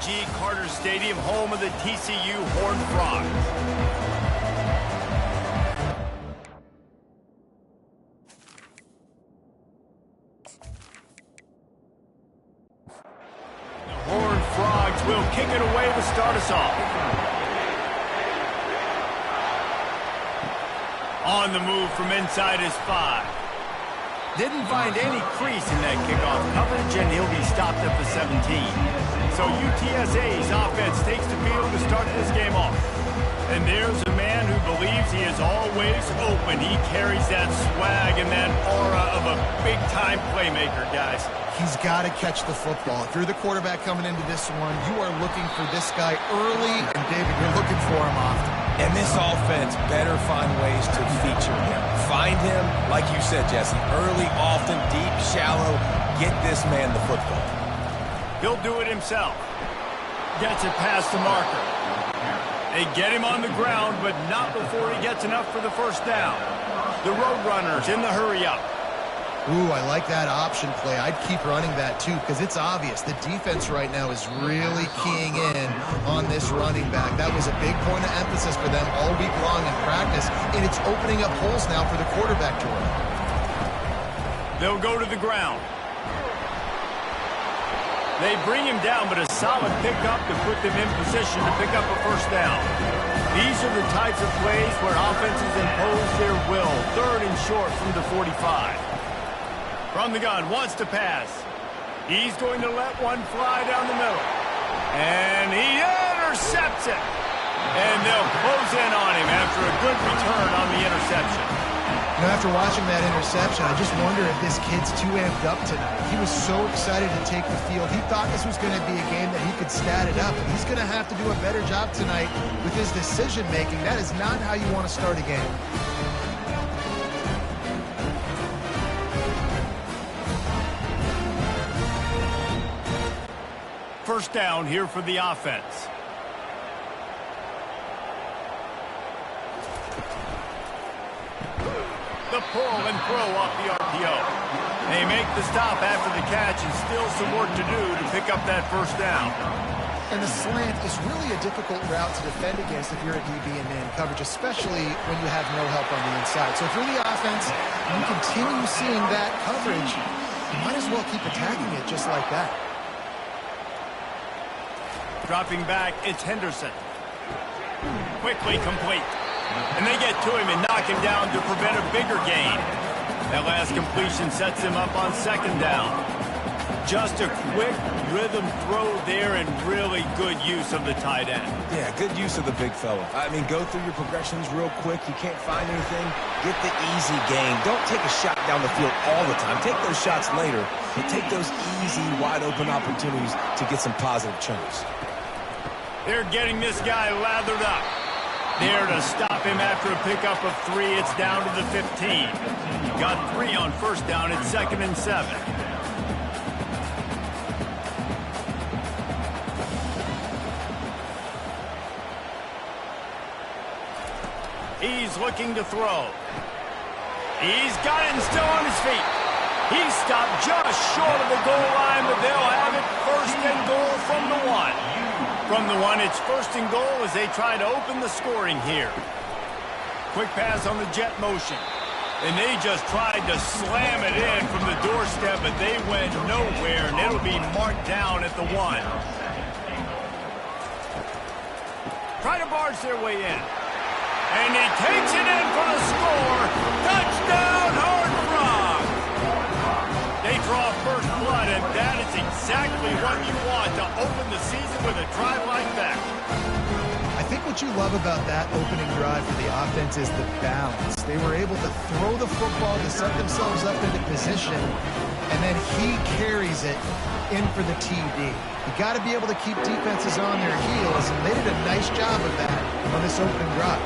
G. Carter Stadium, home of the TCU Horned Frogs. The Horned Frogs will kick it away to start us off. On the move from inside his 5. Didn't find any crease in that kickoff coverage, and he'll be stopped at the 17. So UTSA's offense takes the field to start this game off. And there's a man who believes he is always open. He carries that swag and that aura of a big-time playmaker, guys. He's got to catch the football. If you're the quarterback coming into this one, you are looking for this guy early, and David, you're looking for him often. And this offense better find ways to feature him. Find him, like you said, Jesse, early, often, deep, shallow. Get this man the football. He'll do it himself. Gets it past the marker. They get him on the ground, but not before he gets enough for the first down. The Roadrunners in the hurry-up. Ooh, I like that option play. I'd keep running that, too, because it's obvious. The defense right now is really keying in on this running back. That was a big point of emphasis for them all week long in practice, and it's opening up holes now for the quarterback to run. They'll go to the ground. They bring him down, but a solid pickup to put them in position to pick up a first down. These are the types of plays where offenses impose their will. 3rd and short from the 45. From the gun, wants to pass. He's going to let one fly down the middle. And he intercepts it. And they'll close in on him after a good return on the interception. You know, after watching that interception, I just wonder if this kid's too amped up tonight. He was so excited to take the field. He thought this was going to be a game that he could stat it up. And he's going to have to do a better job tonight with his decision-making. That is not how you want to start a game. First down here for the offense. The pull and throw off the RPO. They make the stop after the catch, and still some work to do to pick up that first down. And the slant is really a difficult route to defend against if you're a DB in man coverage, especially when you have no help on the inside. So if you're the offense and you continue seeing that coverage, you might as well keep attacking it just like that. Dropping back, it's Henderson. Quickly complete. And they get to him and knock him down to prevent a bigger gain. That last completion sets him up on 2nd down. Just a quick rhythm throw there and really good use of the tight end. Yeah, good use of the big fella. I mean, go through your progressions real quick. You can't find anything. Get the easy gain. Don't take a shot down the field all the time. Take those shots later, but take those easy, wide-open opportunities to get some positive chunks. They're getting this guy lathered up. There to stop him after a pickup of 3. It's down to the 15. Got 3 on first down. It's 2nd and 7. He's looking to throw. He's got it and still on his feet. He's stopped just short of the goal line, but they'll have it 1st and goal from the 1. From the 1, it's 1st and goal as they try to open the scoring here. Quick pass on the jet motion. And they just tried to slam it in from the doorstep, but they went nowhere, and it'll be marked down at the 1. Try to barge their way in. And he takes it in for the score. Touchdown, Horned Frogs! They draw first blood, and that is exactly what you want to open the season with a drive like that. I think what you love about that opening drive for the offense is the balance. They were able to throw the football to set themselves up into position, and then he carries it in for the TD. You got to be able to keep defenses on their heels, and they did a nice job of that on this opening drive.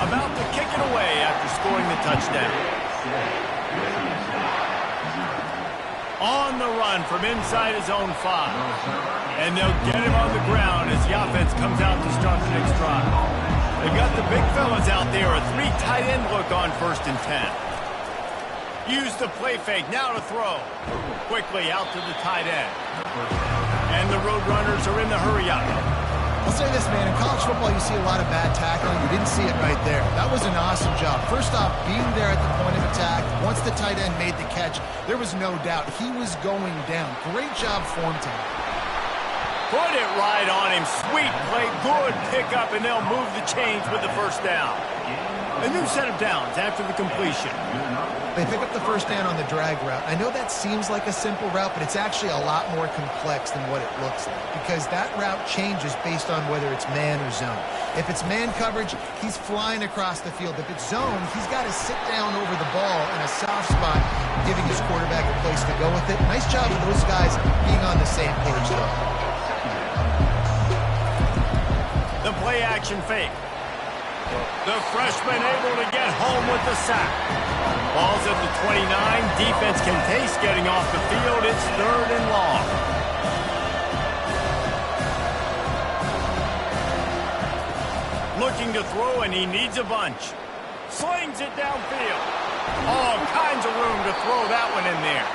About to kick it away after scoring the touchdown. On the run from inside his own 5. And they'll get him on the ground as the offense comes out to start the next drive. They've got the big fellas out there, a 3 tight end look on 1st and 10. Use the play fake, now to throw. Quickly out to the tight end. And the Roadrunners are in the hurry-up. I'll say this, man. In college football, you see a lot of bad tackling. You didn't see it right there. That was an awesome job. First off, being there at the point of attack. Once the tight end made the catch, there was no doubt he was going down. Great job form team. Put it right on him. Sweet play. Good pickup, and they'll move the chains with the first down. A new set of downs after the completion. They pick up the first down on the drag route. I know that seems like a simple route, but it's actually a lot more complex than what it looks like because that route changes based on whether it's man or zone. If it's man coverage, he's flying across the field. If it's zone, he's got to sit down over the ball in a soft spot, giving his quarterback a place to go with it. Nice job of those guys being on the same page, though. The play action fake. The freshman able to get home with the sack. Ball's at the 29. Defense can taste getting off the field. It's 3rd and long. Looking to throw, and he needs a bunch. Slings it downfield. All kinds of room to throw that one in there.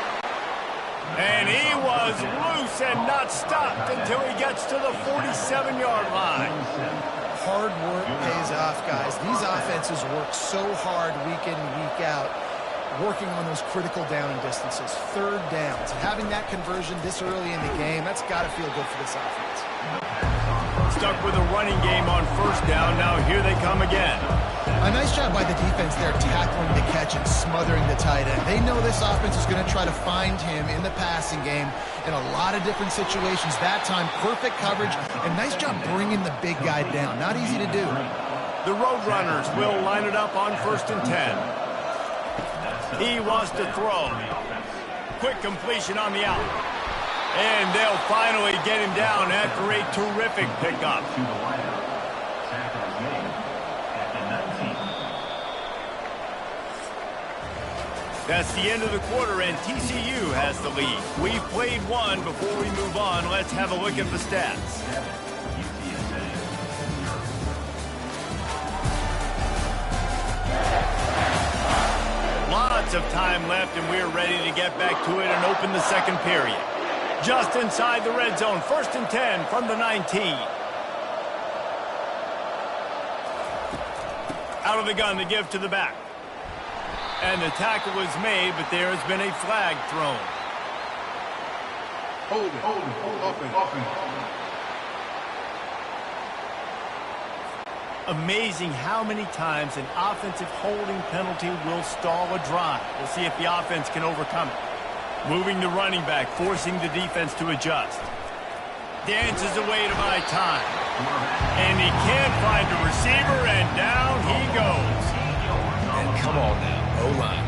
And he was loose and not stopped until he gets to the 47-yard line. Hard work pays off, guys. These offenses work so hard week in and week out, working on those critical down distances, 3rd downs. And having that conversion this early in the game, that's got to feel good for this offense. Stuck with a running game on 1st down. Now here they come again. A nice job by the defense there, tackling the catch and smothering the tight end. They know this offense is going to try to find him in the passing game in a lot of different situations. That time, perfect coverage, and nice job bringing the big guy down. Not easy to do. The Roadrunners will line it up on 1st and 10. He wants to throw. Quick completion on the out. And they'll finally get him down after a terrific pickup. That's the end of the quarter, and TCU has the lead. We've played one. Before we move on, let's have a look at the stats. Lots of time left, and we're ready to get back to it and open the second period. Just inside the red zone, 1st and 10 from the 19. Out of the gun to give to the back. And the tackle was made, but there has been a flag thrown. Hold it. Amazing how many times an offensive holding penalty will stall a drive. We'll see if the offense can overcome it. Moving the running back, forcing the defense to adjust. Dances away to buy time. And he can't find a receiver, and down he goes. And come on now. O-line,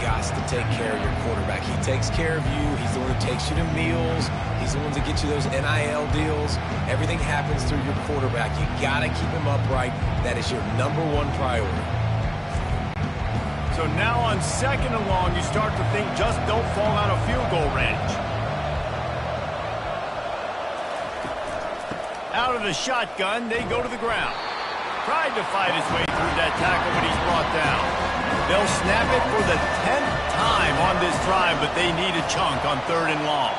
got to take care of your quarterback. He takes care of you. He's the one who takes you to meals. He's the one that gets you those NIL deals. Everything happens through your quarterback. You got to keep him upright. That is your #1 priority. So now on 2nd and long, you start to think just don't fall out of field goal range. Out of the shotgun, they go to the ground. Tried to fight his way through that tackle, but he's brought down. They'll snap it for the 10th time on this drive, but they need a chunk on 3rd and long.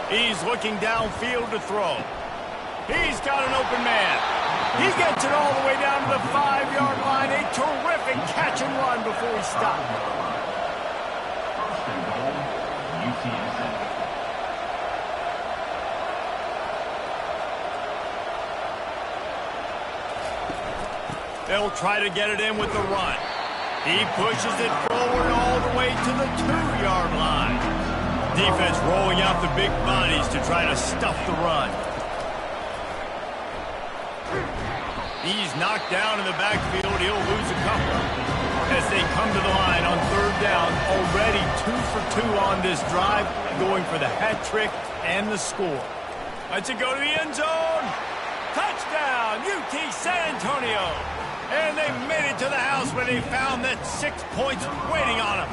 He's looking downfield to throw. He's got an open man. He gets it all the way down to the 5-yard line. A terrific catch and run before he stopped. 1st and goal, UTSA. They'll try to get it in with the run. He pushes it forward all the way to the 2-yard line. Defense rolling out the big bodies to try to stuff the run. He's knocked down in the backfield. He'll lose a couple. As they come to the line on 3rd down, already 2 for 2 on this drive, going for the hat trick and the score. Let's go to the end zone. Touchdown, UT San Antonio. And they made it to the house where they found that 6 points waiting on them.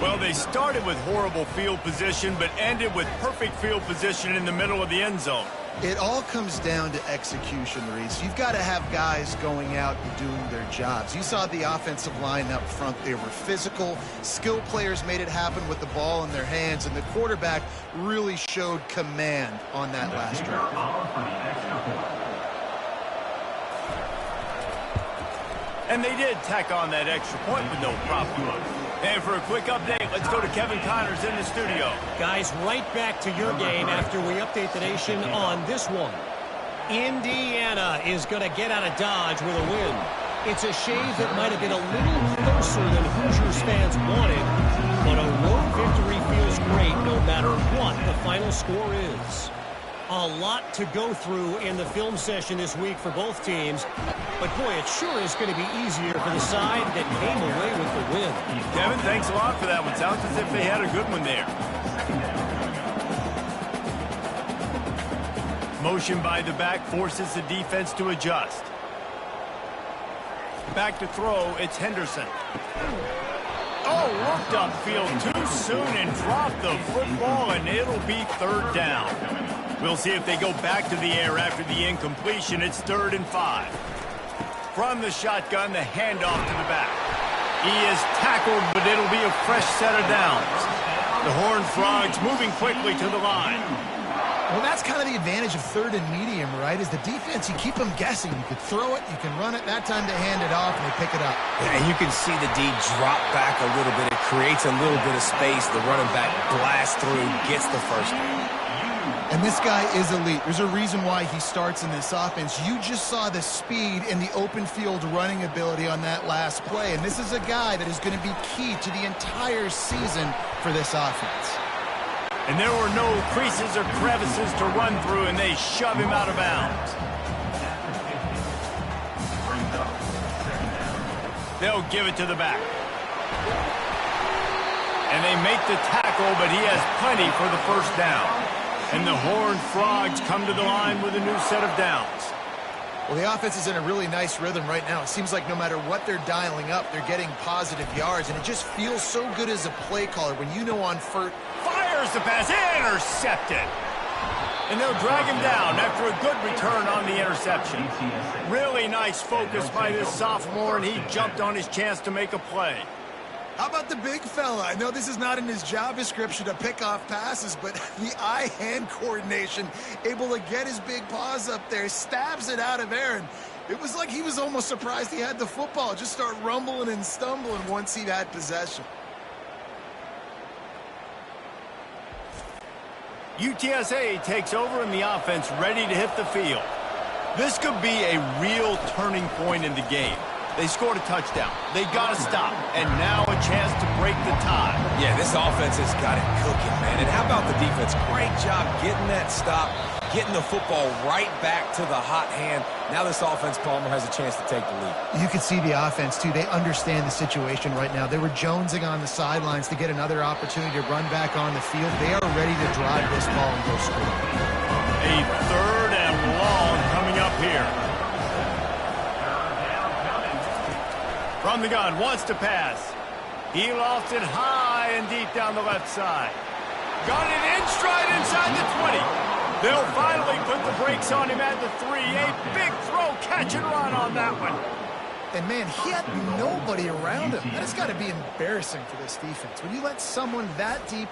Well, they started with horrible field position, but ended with perfect field position in the middle of the end zone. It all comes down to execution, Reese. You've got to have guys going out and doing their jobs. You saw the offensive line up front. They were physical. Skill players made it happen with the ball in their hands, and the quarterback really showed command on that last drive. And they did tack on that extra point with no problem. And for a quick update, let's go to Kevin Connors in the studio. Guys, right back to your game after we update the nation on this one. Indiana is going to get out of Dodge with a win. It's a shave that might have been a little closer than Hoosiers fans wanted, but a road victory feels great no matter what the final score is. A lot to go through in the film session this week for both teams. But, boy, it sure is going to be easier for the side that came away with the win. Kevin, thanks a lot for that one. Sounds as if they had a good one there. Motion by the back forces the defense to adjust. Back to throw, it's Henderson. Oh, looked upfield too soon and dropped the football, and it'll be third down. We'll see if they go back to the air after the incompletion. It's 3rd and 5. From the shotgun, the handoff to the back. He is tackled, but it'll be a fresh set of downs. The Horned Frogs moving quickly to the line. Well, that's kind of the advantage of 3rd and medium, right? Is the defense, you keep them guessing. You could throw it, you can run it. That time to hand it off, and they pick it up. Yeah, and you can see the D drop back a little bit. It creates a little bit of space. The running back blasts through, gets the first down. And this guy is elite. There's a reason why he starts in this offense. You just saw the speed and the open field running ability on that last play. And this is a guy that is going to be key to the entire season for this offense. And there were no creases or crevices to run through, and they shove him out of bounds. They'll give it to the back. And they make the tackle, but he has plenty for the first down. And the Horned Frogs come to the line with a new set of downs. Well, the offense is in a really nice rhythm right now. It seems like no matter what they're dialing up, they're getting positive yards, and it just feels so good as a play caller when you know on first. Fires the pass, intercepted. And they'll drag him down after a good return on the interception. Really nice focus by this sophomore, and he jumped on his chance to make a play. How about the big fella? I know this is not in his job description to pick off passes, but the eye-hand coordination, able to get his big paws up there, stabs it out of Aaron. It was like he was almost surprised he had the football. Just start rumbling and stumbling once he had possession. UTSA takes over and the offense ready to hit the field. This could be a real turning point in the game. They scored a touchdown. They got to stop. And now a chance to break the tie. Yeah, this offense has got it cooking, man. And how about the defense? Great job getting that stop, getting the football right back to the hot hand. Now this offense, Palmer, has a chance to take the lead. You can see the offense, too. They understand the situation right now. They were jonesing on the sidelines to get another opportunity to run back on the field. They are ready to drive this ball and go score. A 3rd and long coming up here. From the gun, wants to pass. He lost it high and deep down the left side. Got it in stride inside the 20. They'll finally put the brakes on him at the 3. A big throw, catch and run on that one. And, man, he had nobody around him. That has got to be embarrassing for this defense. When you let someone that deep...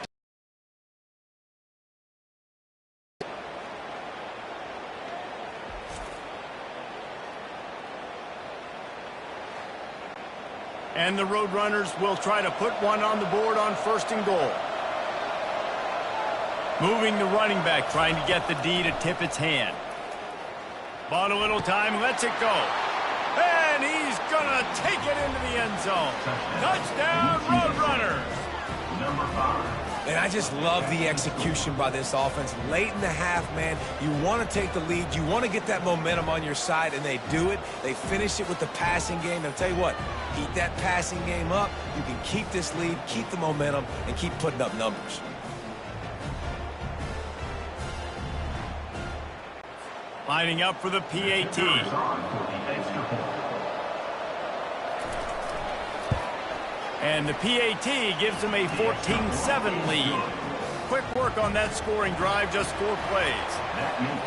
And the Roadrunners will try to put one on the board on 1st and goal. Moving the running back, trying to get the D to tip its hand. Bought a little time, lets it go. And he's going to take it into the end zone. Touchdown, Roadrunners. Number 5. And I just love the execution by this offense. Late in the half, man, you want to take the lead. You want to get that momentum on your side, and they do it. They finish it with the passing game. And I'll tell you what, keep that passing game up. You can keep this lead, keep the momentum, and keep putting up numbers. Lining up for the PAT. And the PAT gives them a 14-7 lead. Quick work on that scoring drive, just 4 plays.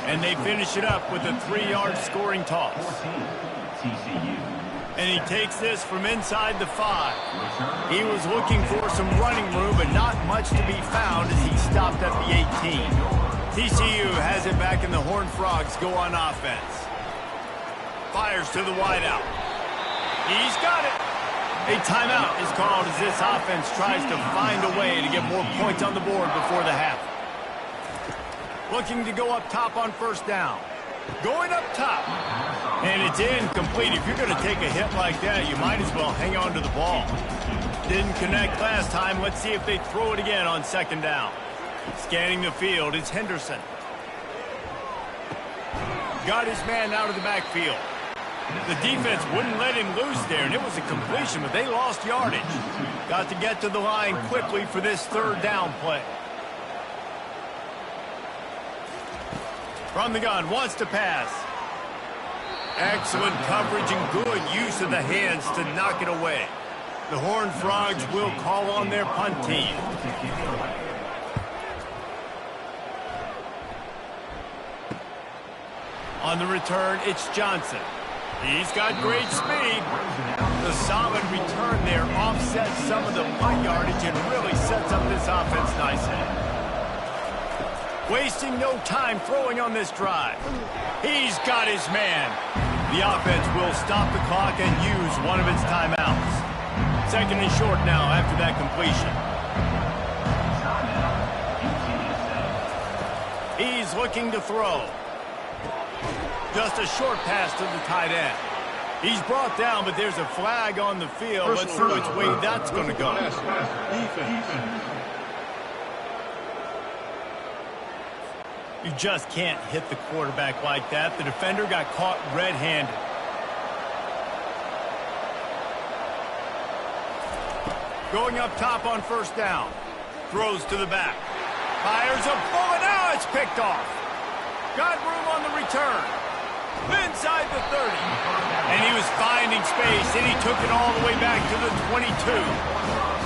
And they finish it up with a 3-yard scoring toss. And he takes this from inside the 5. He was looking for some running room, but not much to be found as he stopped at the 18. TCU has it back, and the Horned Frogs go on offense. Fires to the wideout. He's got it. A timeout is called as this offense tries to find a way to get more points on the board before the half. Looking to go up top on first down. Going up top. And it's incomplete. If you're going to take a hit like that, you might as well hang on to the ball. Didn't connect last time. Let's see if they throw it again on second down. Scanning the field, it's Henderson. Got his man out of the backfield. The defense wouldn't let him loose there, and it was a completion, but they lost yardage. Got to get to the line quickly for this third down play. From the gun, wants to pass. Excellent coverage and good use of the hands to knock it away. The Horned Frogs will call on their punt team. On the return, it's Johnson. He's got great speed. The solid return there offsets some of the punt yardage and really sets up this offense nicely. Wasting no time throwing on this drive. He's got his man. The offense will stop the clock and use one of its timeouts. Second and short now after that completion. He's looking to throw. Just a short pass to the tight end. He's brought down, but there's a flag on the field. Let's see which way that's going to go. You just can't hit the quarterback like that. The defender got caught red-handed. Going up top on first down. Throws to the back. Fires a bullet. Now it's picked off. Got room on the return. Inside the 30. And he was finding space, and he took it all the way back to the 22.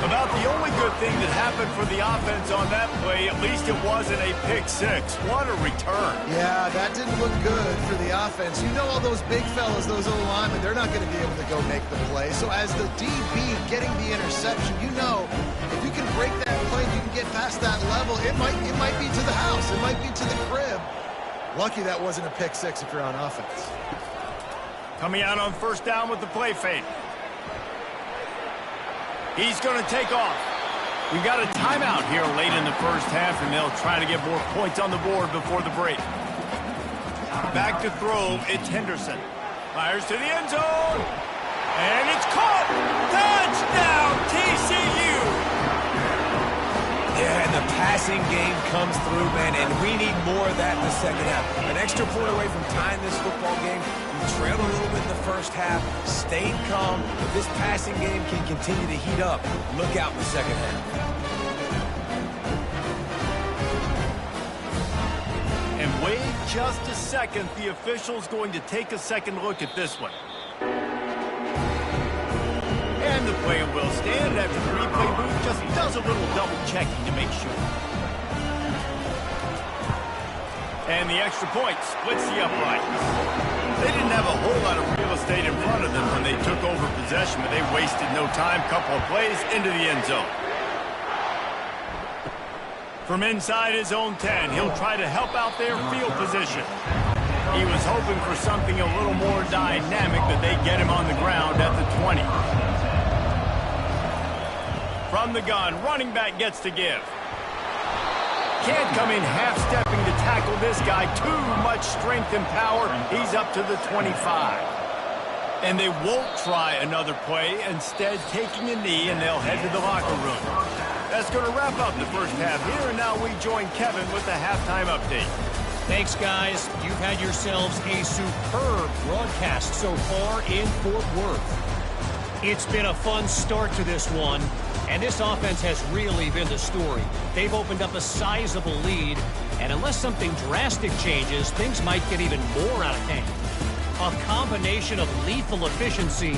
About the only good thing that happened for the offense on that play, at least it wasn't a pick six. What a return. Yeah, that didn't look good for the offense. You know all those big fellas, those O-linemen, they're not going to be able to go make the play. So as the DB getting the interception, you know if you can break that play, you can get past that level, it might be to the house. It might be to the crib. Lucky that wasn't a pick six if you're on offense. Coming out on first down with the play fake. He's going to take off. We've got a timeout here late in the first half, and they'll try to get more points on the board before the break. Back to throw, it's Henderson. Fires to the end zone. And it's caught. Touchdown, TCU. Yeah, and the passing game comes through, man, and we need more of that in the second half. An extra point away from tying this football game. We trailed a little bit in the first half, stayed calm. If this passing game can continue to heat up, look out in the second half. And wait just a second. The official's going to take a second look at this one. And the play will stand after the replay booth just does a little double checking to make sure. And the extra point splits the uprights. They didn't have a whole lot of real estate in front of them when they took over possession, but they wasted no time. Couple of plays into the end zone. From inside his own 10, he'll try to help out their field position. He was hoping for something a little more dynamic, but they get him on the ground at the 20. From the gun, running back gets to give. Can't come in half-stepping to tackle this guy. Too much strength and power. He's up to the 25. And they won't try another play, instead taking a knee, and they'll head to the locker room. That's going to wrap up the first half here, and now we join Kevin with the halftime update. Thanks, guys. You've had yourselves a superb broadcast so far in Fort Worth. It's been a fun start to this one, and this offense has really been the story. They've opened up a sizable lead, and unless something drastic changes, things might get even more out of hand. A combination of lethal efficiency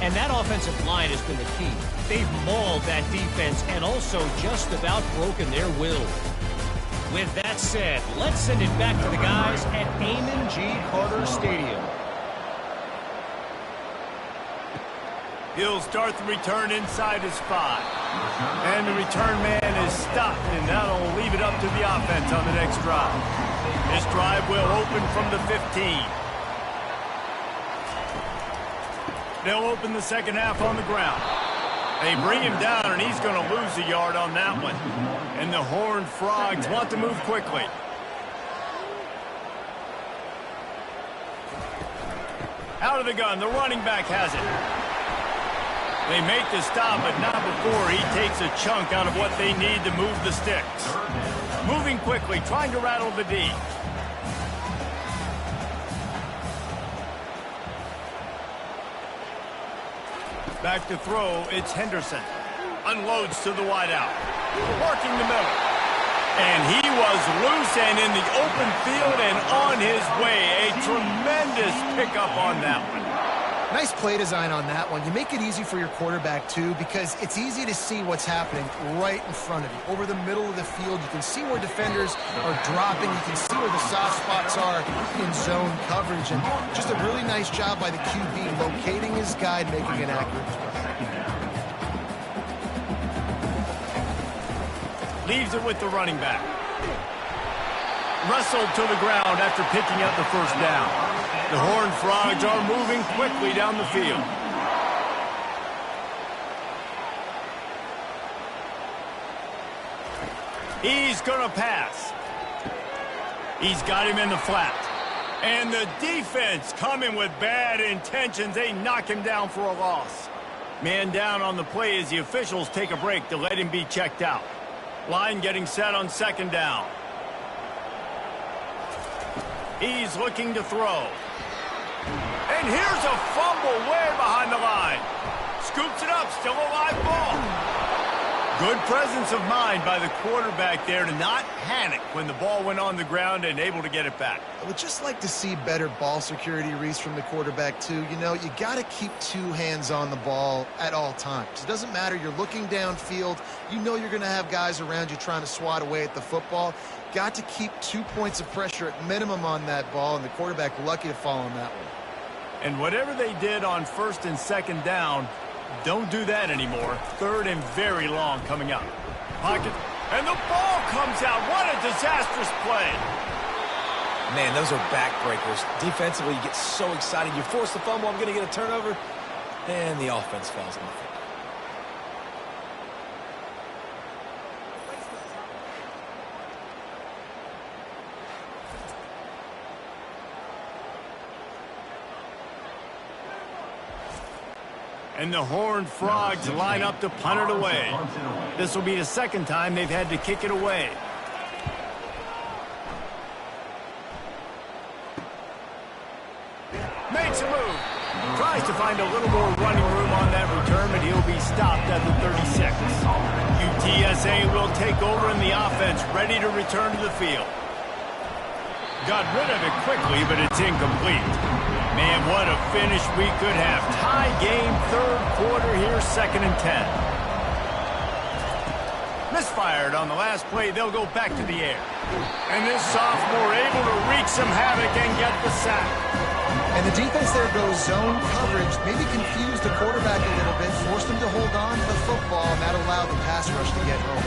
And that offensive line has been the key. They've mauled that defense and also just about broken their will. With that said, let's send it back to the guys at Amon G. Carter Stadium. He'll start the return inside his 5. And the return man is stopped, and that'll leave it up to the offense on the next drive. This drive will open from the 15. They'll open the second half on the ground. They bring him down, and he's going to lose a yard on that one. And the Horned Frogs want to move quickly. Out of the gun, the running back has it. They make the stop, but not before he takes a chunk out of what they need to move the sticks. Moving quickly, trying to rattle the D. Back to throw, it's Henderson. Unloads to the wideout. Working the middle. And he was loose and in the open field and on his way. A tremendous pickup on that one. Nice play design on that one. You make it easy for your quarterback, too, because it's easy to see what's happening right in front of you. Over the middle of the field, you can see where defenders are dropping. You can see where the soft spots are in zone coverage. And just a really nice job by the QB locating his guy and making an accurate throw. Leaves it with the running back. Wrestled to the ground after picking up the first down. The Horned Frogs are moving quickly down the field. He's going to pass. He's got him in the flat. And the defense coming with bad intentions. They knock him down for a loss. Man down on the play as the officials take a break to let him be checked out. Line getting set on second down. He's looking to throw. And here's a fumble way behind the line. Scoops it up, still a live ball. Good presence of mind by the quarterback there to not panic when the ball went on the ground and able to get it back. I would just like to see better ball security, Reese, from the quarterback, too. You know, you got to keep 2 hands on the ball at all times. It doesn't matter. You're looking downfield. You know you're going to have guys around you trying to swat away at the football. Got to keep 2 points of pressure at minimum on that ball, and the quarterback lucky to fall on that one. And whatever they did on first and second down, don't do that anymore. Third and very long coming up. Pocket, and the ball comes out. What a disastrous play. Man, those are backbreakers. Defensively, you get so excited. You force the fumble, I'm going to get a turnover, and the offense falls on the field. And the Horned Frogs line up to punt it away. This will be the second time they've had to kick it away. Makes a move. Tries to find a little more running room on that return, but he'll be stopped at the 36. UTSA will take over in the offense, ready to return to the field. Got rid of it quickly, but it's incomplete. Man, what a finish we could have. Tie game, third quarter here, 2nd and 10. Misfired on the last play. They'll go back to the air. And this sophomore able to wreak some havoc and get the sack. And the defense there goes zone coverage, maybe confused the quarterback a little bit, forced him to hold on to the football, and that allowed the pass rush to get home.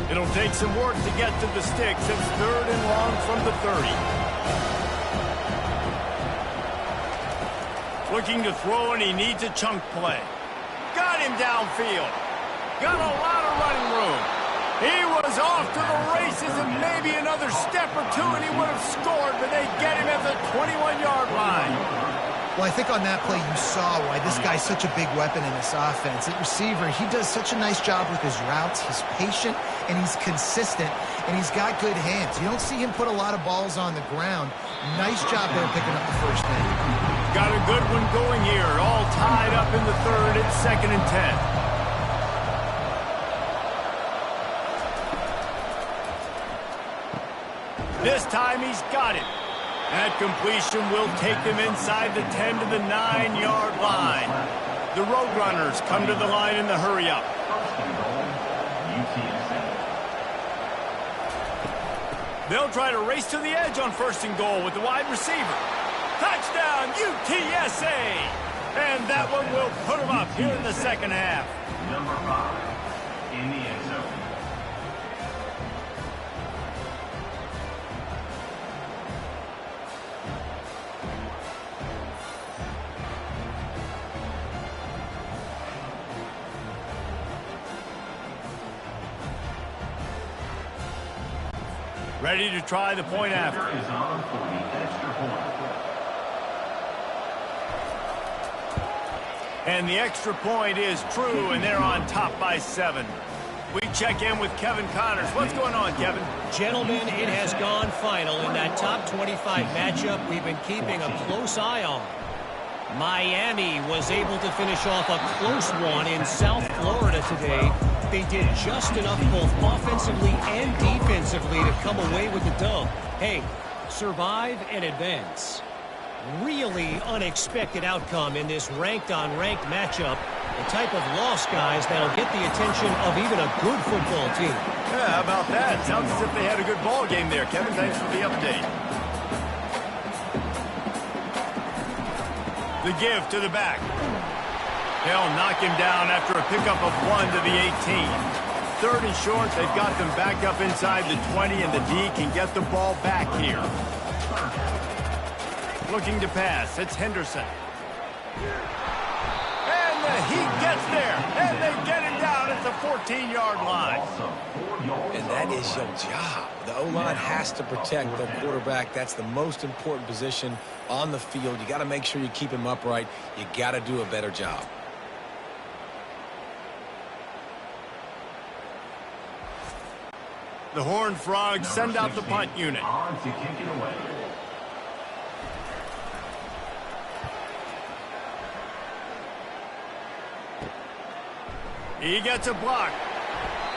It'll take some work to get to the sticks. It's 3rd and long from the 30. Looking to throw, and he needs a chunk play. Got him downfield. Got a lot of running room. He was off to the races and maybe another step or two, and he would have scored, but they get him at the 21-yard line. Well, I think on that play you saw why this guy's such a big weapon in this offense. At receiver, he does such a nice job with his routes. He's patient, and he's consistent, and he's got good hands. You don't see him put a lot of balls on the ground. Nice job there picking up the first down. Got a good one going here. All tied up in the 3rd. It's 2nd and 10. This time he's got it. That completion will take them inside the 10 to the 9-yard line. The Roadrunners come to the line in the hurry-up. First and goal, UTSA. They'll try to race to the edge on first and goal with the wide receiver. Touchdown, UTSA! And that one will put them up here in the second half. Number 5 in the end zone. Ready to try the point after. Is on for the extra point. And the extra point is true, and they're on top by 7. We check in with Kevin Connors. What's going on, Kevin? Gentlemen, it has gone final in that top 25 matchup we've been keeping a close eye on. Miami was able to finish off a close one in South Florida today. They did just enough both offensively and defensively to come away with the dub. Hey, survive and advance. Really unexpected outcome in this ranked-on-ranked matchup. The type of loss, guys, that'll get the attention of even a good football team. Yeah, how about that? Sounds as if they had a good ball game there, Kevin. Thanks for the update. The give to the back. They'll knock him down after a pickup of 1 to the 18. 3rd and short, they've got them back up inside the 20, and the D can get the ball back here. Looking to pass, it's Henderson. And he gets there, and they get him down at the 14-yard line. And that is your job. The O-line has to protect their quarterback. That's the most important position on the field. You got to make sure you keep him upright. You got to do a better job. The Horned Frogs send out the punt unit. On to kick it away. He gets a block.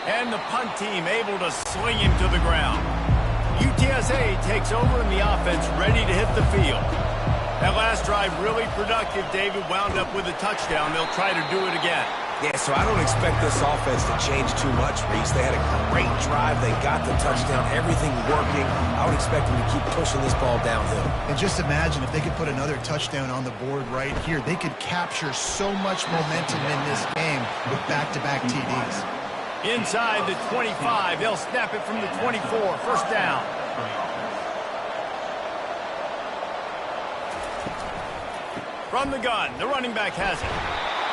And the punt team able to swing him to the ground. UTSA takes over in the offense, ready to hit the field. That last drive really productive. David wound up with a touchdown. They'll try to do it again. Yeah, so I don't expect this offense to change too much, Reese. They had a great drive. They got the touchdown. Everything working. I would expect them to keep pushing this ball downhill. And just imagine if they could put another touchdown on the board right here. They could capture so much momentum in this game with back-to-back TDs. Inside the 25, they'll snap it from the 24. First down. From the gun, the running back has it.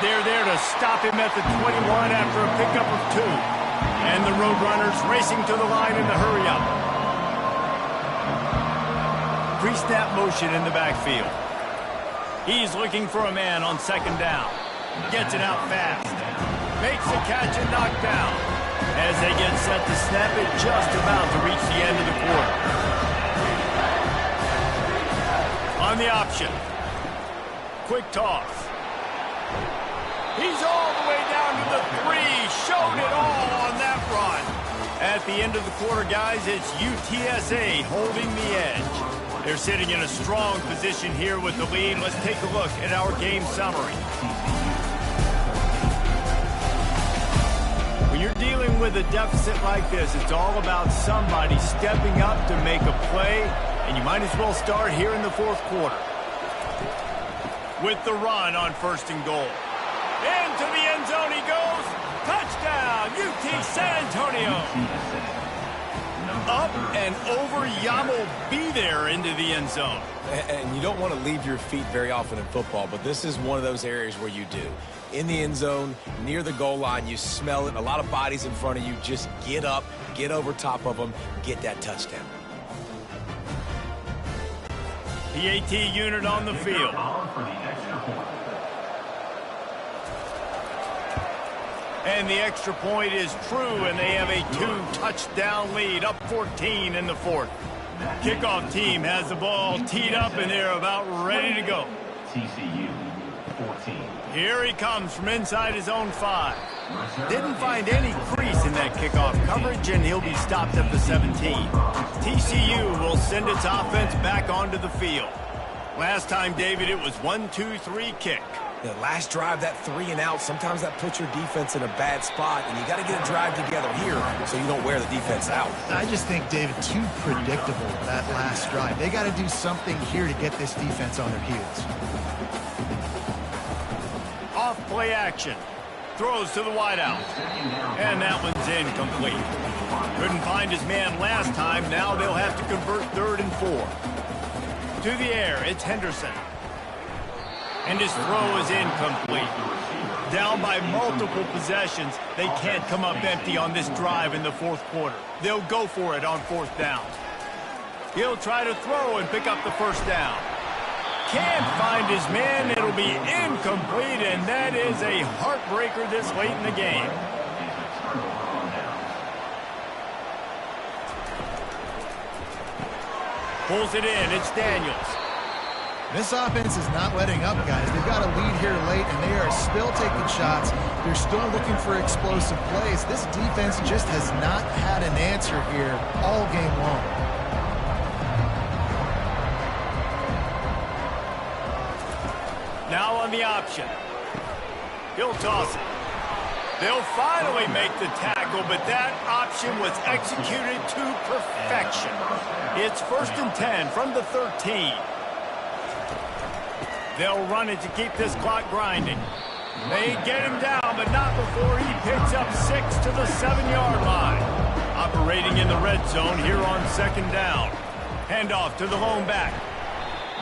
They're there to stop him at the 21 after a pickup of 2. And the Roadrunners racing to the line in the hurry-up. Pre-snap motion in the backfield. He's looking for a man on second down. Gets it out fast. Makes the catch and knocked down. As they get set to snap it, just about to reach the end of the quarter. On the option. Quick toss. He's all the way down to the 3. Showed it all on that run. At the end of the quarter, guys, it's UTSA holding the edge. They're sitting in a strong position here with the lead. Let's take a look at our game summary. When you're dealing with a deficit like this, it's all about somebody stepping up to make a play, and you might as well start here in the 4th quarter. With the run on first and goal. Into the end zone he goes. Touchdown, UT San Antonio. Up and over, Yamo be there into the end zone. And you don't want to leave your feet very often in football, but this is one of those areas where you do. In the end zone, near the goal line, you smell it. A lot of bodies in front of you. Just get up, get over top of them, get that touchdown. PAT unit on the field. And the extra point is true, and they have a 2-touchdown lead, up 14 in the 4th. Kickoff team has the ball teed up, and they're about ready to go. TCU 14. Here he comes from inside his own 5. Didn't find any crease in that kickoff coverage, and he'll be stopped at the 17. TCU will send its offense back onto the field. Last time, David, it was 1-2-3 kick. The last drive, that 3 and out, sometimes that puts your defense in a bad spot, and you got to get a drive together here so you don't wear the defense out. I just think, David, too predictable, that last drive. They got to do something here to get this defense on their heels. Off play action. Throws to the wideout. And that one's incomplete. Couldn't find his man last time. Now they'll have to convert 3rd and 4. To the air, it's Henderson. And his throw is incomplete. Down by multiple possessions, they can't come up empty on this drive in the 4th quarter. They'll go for it on 4th down. He'll try to throw and pick up the 1st down. Can't find his man. It'll be incomplete, and that is a heartbreaker this late in the game. Pulls it in. It's Daniels. This offense is not letting up, guys. They've got a lead here late, and they are still taking shots. They're still looking for explosive plays. This defense just has not had an answer here all game long. Now on the option. He'll toss it. They'll finally make the tackle, but that option was executed to perfection. It's 1st and 10 from the 13. They'll run it to keep this clock grinding. They get him down, but not before he picks up 6 to the 7-yard line. Operating in the red zone here on 2nd down. Handoff to the lone back.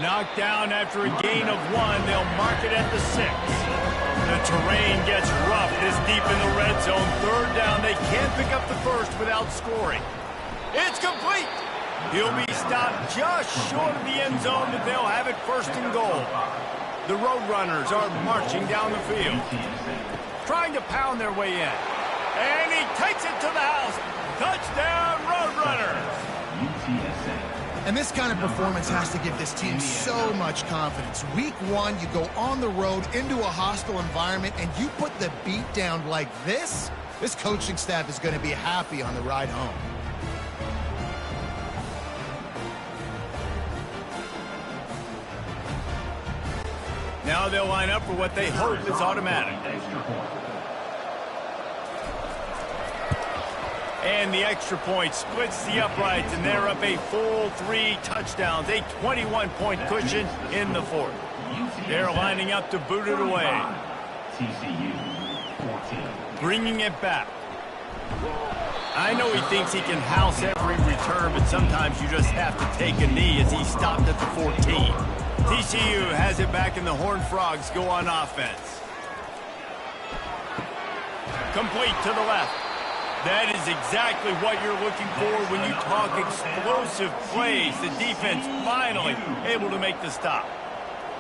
Knocked down after a gain of 1. They'll mark it at the 6. The terrain gets rough this deep in the red zone. 3rd down. They can't pick up the 1st without scoring. It's complete. He'll be stopped just short of the end zone, but they'll have it 1st and goal. The Roadrunners are marching down the field, trying to pound their way in. And he takes it to the house. Touchdown, Roadrunners. And this kind of performance has to give this team so much confidence. Week 1, you go on the road into a hostile environment, and you put the beat down like this, this coaching staff is going to be happy on the ride home. Now they'll line up for what they hope is automatic. And the extra point splits the uprights, and they're up a full 3 touchdowns, a 21-point cushion in the 4th. They're lining up to boot it away. Bringing it back. I know he thinks he can house every return, but sometimes you just have to take a knee as he stopped at the 14. TCU has it back, and the Horned Frogs go on offense. Complete to the left. That is exactly what you're looking for when you talk explosive plays. The defense finally able to make the stop.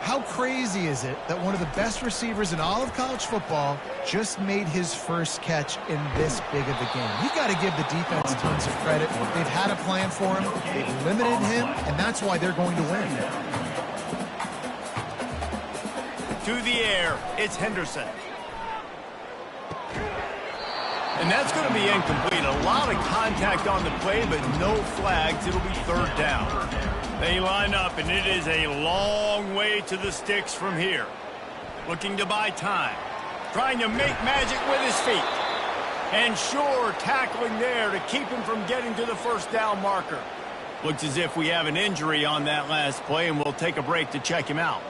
How crazy is it that one of the best receivers in all of college football just made his first catch in this big of a game? You got to give the defense tons of credit. They've had a plan for him. They've limited him, and that's why they're going to win. To the air, it's Henderson. And that's going to be incomplete. A lot of contact on the play, but no flags. It'll be 3rd down. They line up, and it is a long way to the sticks from here. Looking to buy time. Trying to make magic with his feet. And sure, tackling there to keep him from getting to the 1st down marker. Looks as if we have an injury on that last play, and we'll take a break to check him out.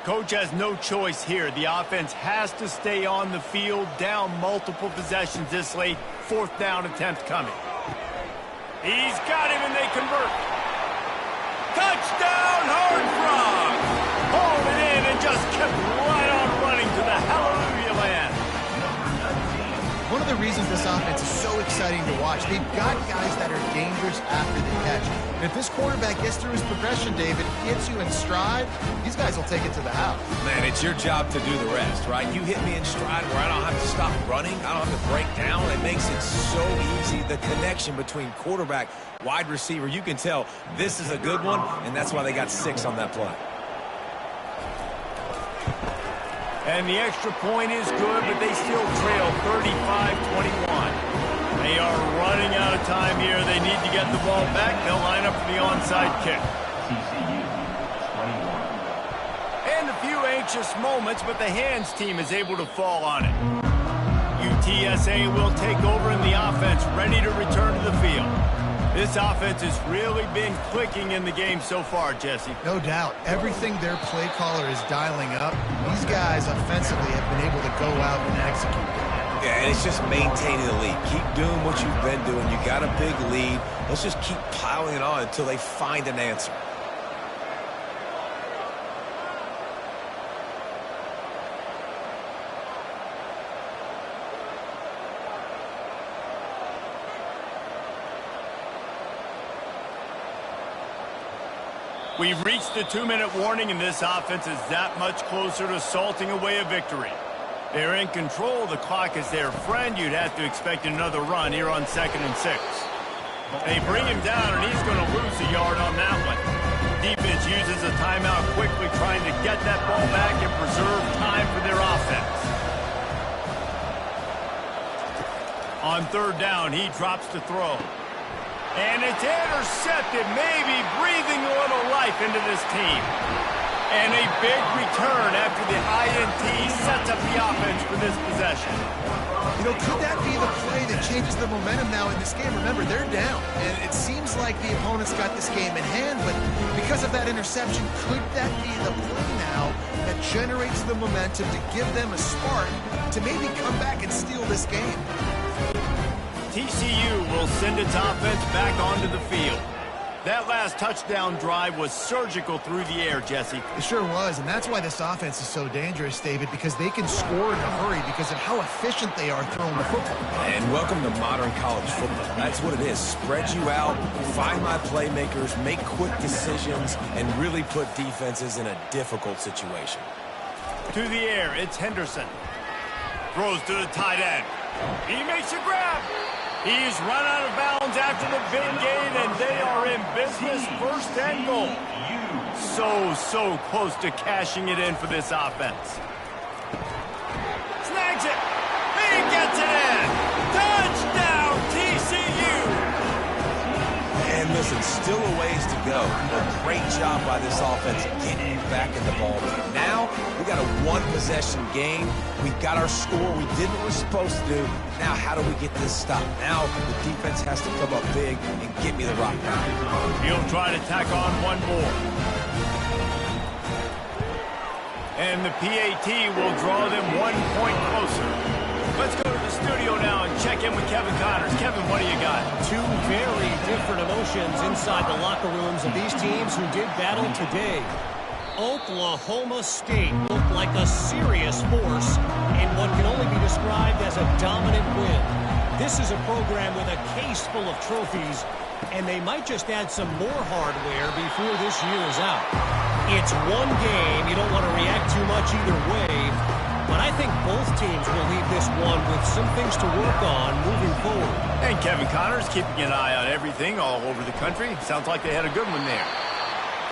Coach has no choice here. The offense has to stay on the field, down multiple possessions this late. 4th down attempt coming. He's got him, and they convert. Touchdown, Horned Frogs! Hauled it in and just kept right on running to the hallelujah land. One of the reasons this offense is so exciting to watch, they've got guys that are dangerous after the catch. And if this quarterback gets through his progression, David, gets you in stride, these guys will take it to the house. Man, it's your job to do the rest, right? You hit me in stride where I don't have to stop running. I don't have to break down. It makes it so easy. The connection between quarterback, wide receiver, you can tell this is a good one, and that's why they got 6 on that play. And the extra point is good, but they still trail 35-21. They are running out of time here. They need to get the ball back. They'll line up for the onside kick. TCU, 21. And a few anxious moments, but the hands team is able to fall on it. UTSA will take over in the offense, ready to return to the field. This offense has really been clicking in the game so far, Jesse. No doubt. Everything their play caller is dialing up, these guys offensively have been able to go out and execute. Yeah, and it's just maintaining the lead. Keep doing what you've been doing. You got a big lead. Let's just keep piling it on until they find an answer. We've reached the 2-minute warning, and this offense is that much closer to salting away a victory. They're in control. The clock is their friend. You'd have to expect another run here on 2nd and 6. They bring him down, and he's going to lose a yard on that one. Defense uses a timeout quickly, trying to get that ball back and preserve time for their offense. On 3rd down, he drops to throw. And it's intercepted, maybe breathing a little life into this team. And a big return after the INT sets up the offense for this possession. You know, could that be the play that changes the momentum now in this game? Remember, they're down, and it seems like the opponent's got this game in hand, but because of that interception, could that be the play now that generates the momentum to give them a spark to maybe come back and steal this game? TCU will send its offense back onto the field. That last touchdown drive was surgical through the air, Jesse. It sure was, and that's why this offense is so dangerous, David, because they can score in a hurry because of how efficient they are throwing the football. And welcome to modern college football. That's what it is. Spread you out, find my playmakers, make quick decisions, and really put defenses in a difficult situation. To the air, it's Henderson. Throws to the tight end. He makes a grab. He's run out of bounds after the big gain, and they are in business, 1st and goal. So close to cashing it in for this offense. Snags it. He gets it in. Touchdown, TCU. And listen, still a ways to go. A great job by this offense getting back in the ball. Now, we got a 1-possession game. We got our score. We did what we're supposed to do. Now, how do we get this stopped? Now, the defense has to come up big and get me the rock back. He'll try to tack on one more. And the PAT will draw them 1 point closer. Let's go to the studio now and check in with Kevin Connors. Kevin, what do you got? 2 very different emotions inside the locker rooms of these teams who did battle today. Oklahoma State looked like a serious force in what can only be described as a dominant win. This is a program with a case full of trophies, and they might just add some more hardware before this year is out. It's one game. You don't want to react too much either way, but I think both teams will leave this one with some things to work on moving forward. And Kevin Connors keeping an eye on everything all over the country. Sounds like they had a good one there.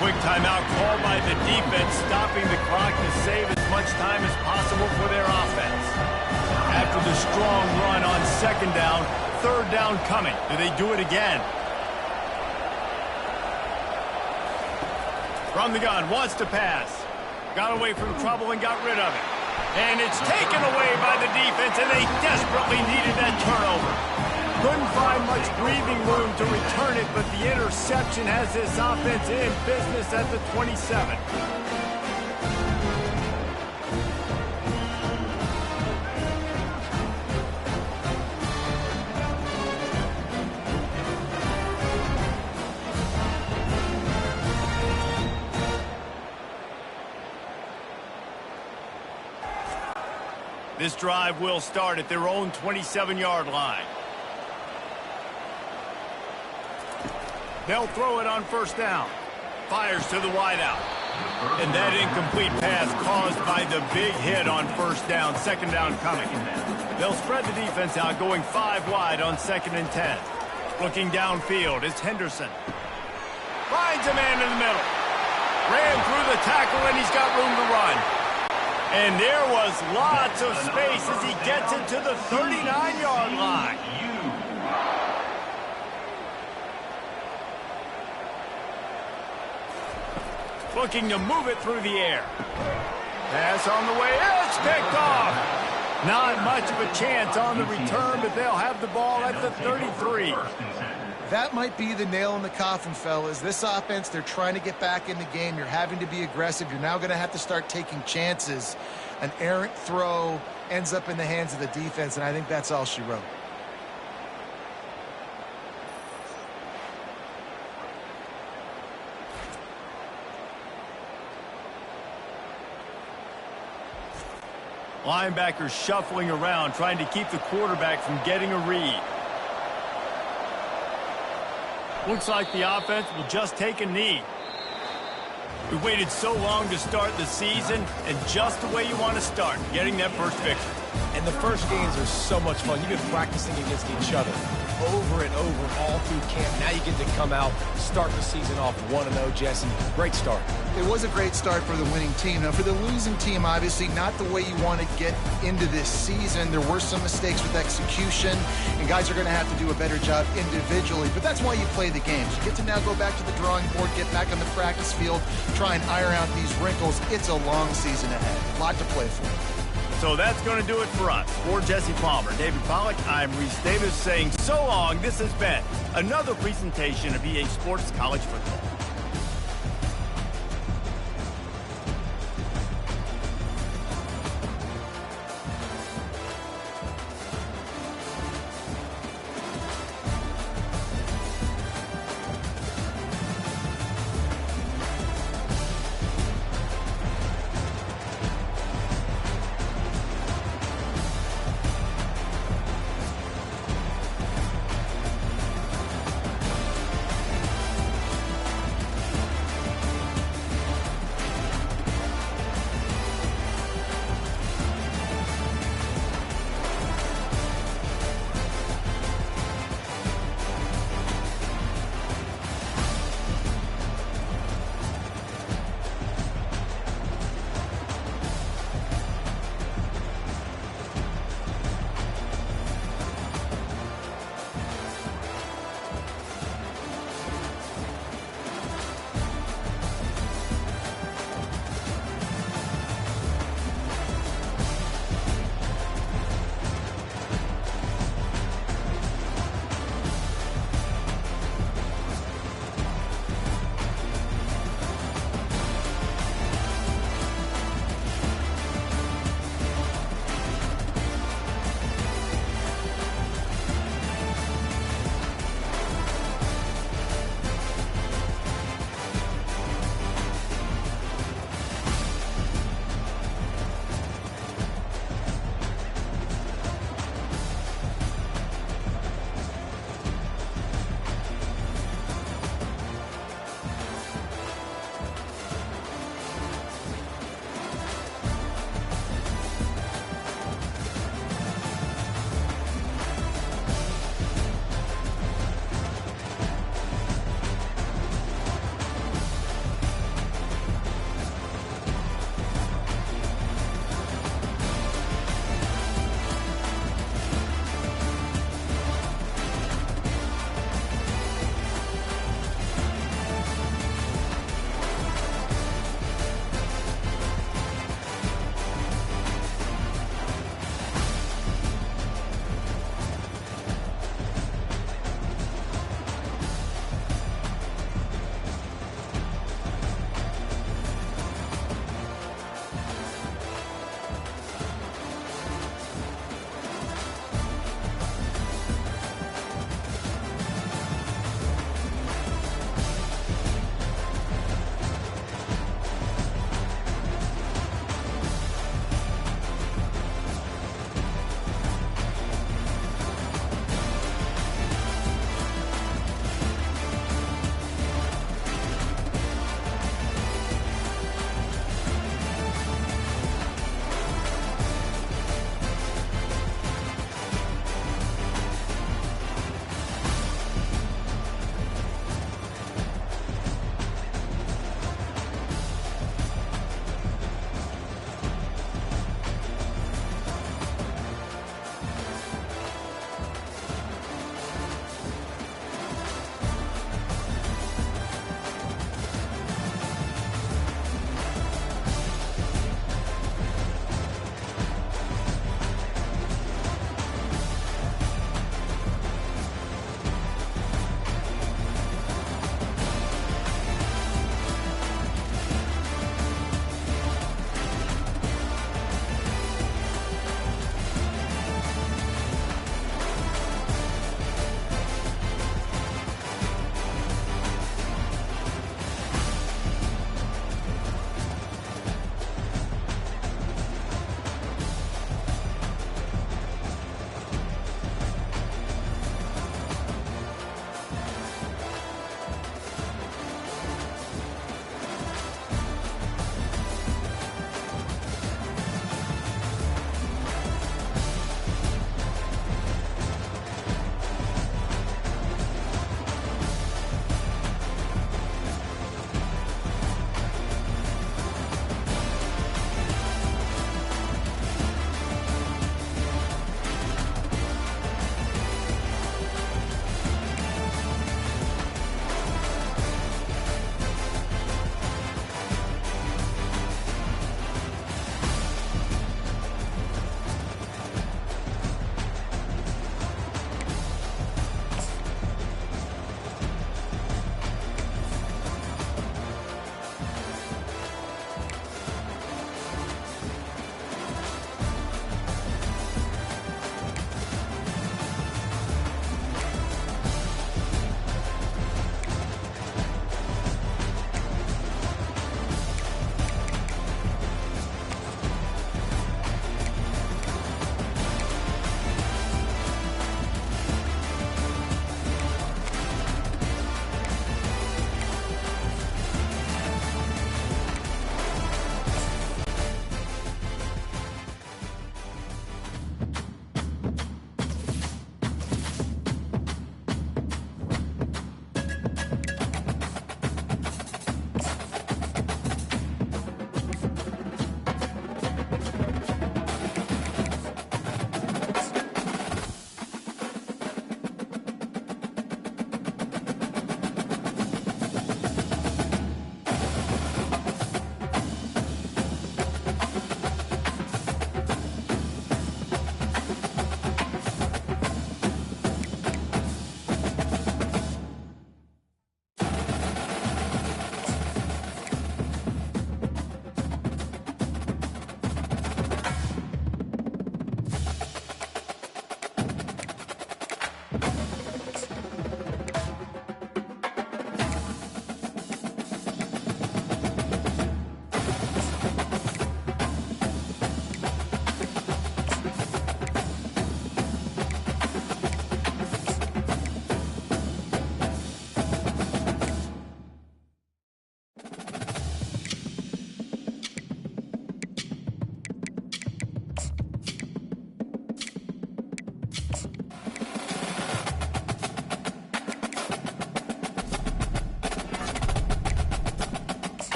Quick timeout called by the defense, stopping the clock to save as much time as possible for their offense. After the strong run on 2nd down, 3rd down coming. Do they do it again? From the gun, wants to pass. Got away from trouble and got rid of it. And it's taken away by the defense, and they desperately needed that turnover. Couldn't find much breathing room to return it, but the interception has this offense in business at the 27. This drive will start at their own 27-yard line. They'll throw it on 1st down. Fires to the wideout. And that incomplete pass caused by the big hit on 1st down. 2nd down coming. They'll spread the defense out, going 5 wide on 2nd and 10. Looking downfield, it's Henderson. Finds a man in the middle. Ran through the tackle, and he's got room to run. And there was lots of space as he gets it to the 39-yard line. Looking to move it through the air. Pass on the way. It's picked off. Not much of a chance on the return, but they'll have the ball at the 33. That might be the nail in the coffin, fellas. This offense, they're trying to get back in the game. You're having to be aggressive. You're now going to have to start taking chances. An errant throw ends up in the hands of the defense, and I think that's all she wrote. Linebackers shuffling around, trying to keep the quarterback from getting a read. Looks like the offense will just take a knee. We waited so long to start the season, and just the way you want to start, getting that first victory. And the first games are so much fun. You've been practicing against each other over and over all through camp. Now you get to come out, start the season off 1-0, Jesse. Great start. It was a great start for the winning team. Now, for the losing team, obviously not the way you want to get into this season. There were some mistakes with execution, and guys are going to have to do a better job individually. But that's why you play the games. You get to now go back to the drawing board, get back on the practice field, try and iron out these wrinkles. It's a long season ahead. A lot to play for. So that's going to do it for us. For Jesse Palmer, David Pollack, I'm Reese Davis saying so long. This has been another presentation of EA Sports College Football.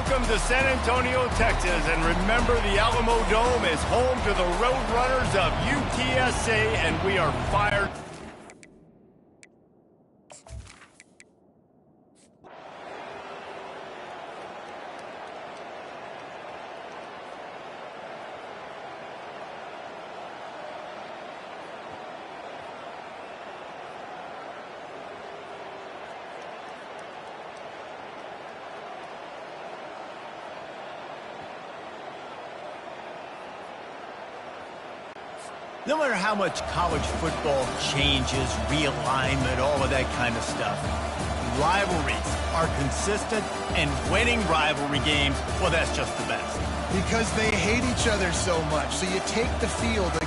Welcome to San Antonio, Texas, and remember the Alamo Dome is home to the Roadrunners of UTSA, and we are fired. No matter how much college football changes, realignment, all of that kind of stuff, rivalries are consistent, and winning rivalry games, well, that's just the best. Because they hate each other so much. So you take the field again.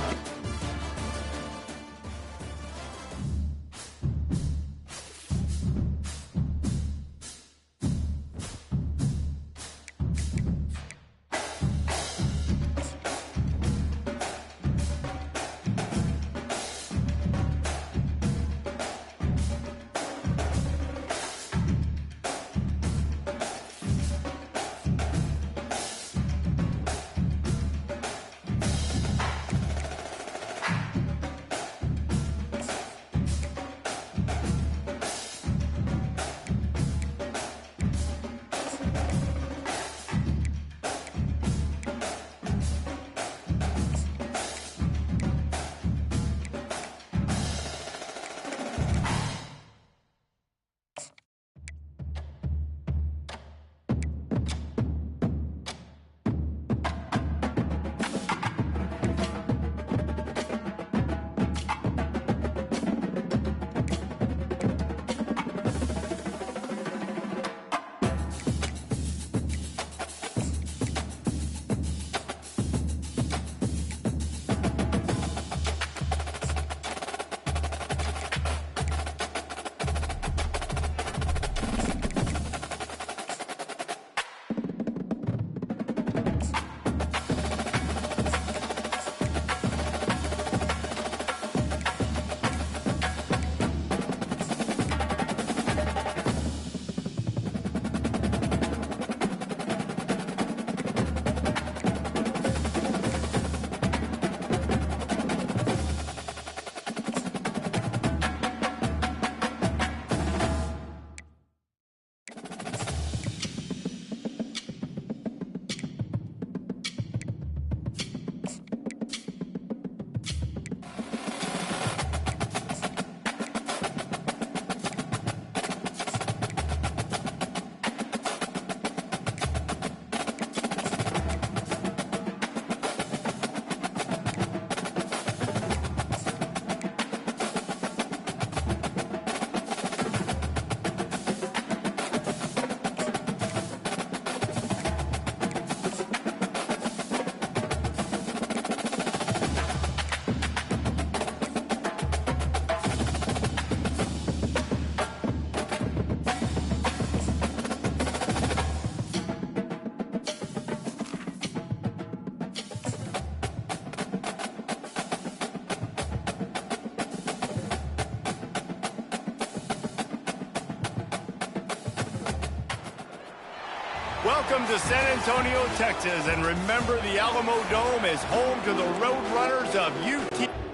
Welcome to San Antonio, Texas, and remember the Alamo Dome is home to the Roadrunners of UT.